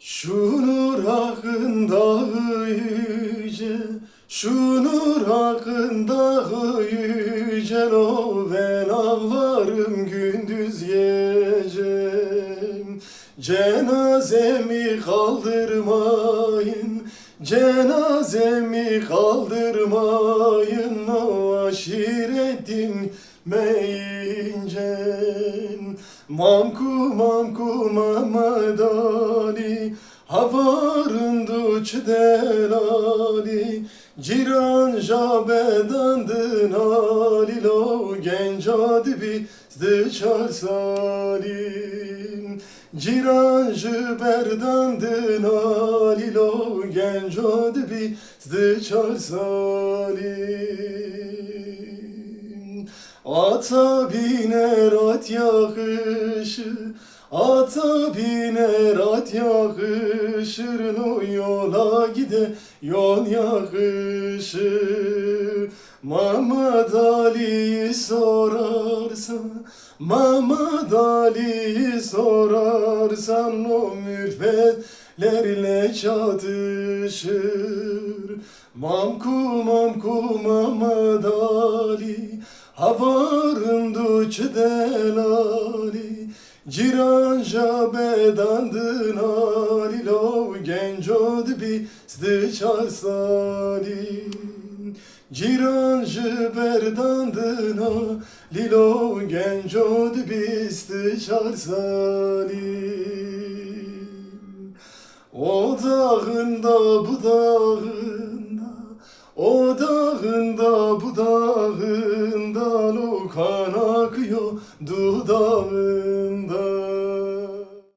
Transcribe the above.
Şu nur hakkında yüce, şu nur hakkında yüce, o ben ağlarım gündüz gece. Cenazemi kaldırmayın, cenazemi kaldırmayın, o aşiretim meyince. Mamku mamku mamadali, havarındu çdelali, ciran jabedandın alilo, genca dibi zdıçar salim. Ciran jiberdandın alilo, genca dibi zdıçar salim. Ata biner at yakışı, ata biner at yakışır, o yola gide yol yakışır. Mehmet Ali'yi sorarsan, Mehmet Ali'yi sorarsan, o mürvetlerle çatışır. Mamku mamku Mehmet Ali, havarındu çdelali, ciran jabedandın alilo, genco dibi zdıçar salim. Ciran jiberdandın alilo, genco dibi zdıçar salim. O dağında bu dağında, o dağında bu dağında, lo kan akıyor dudağında.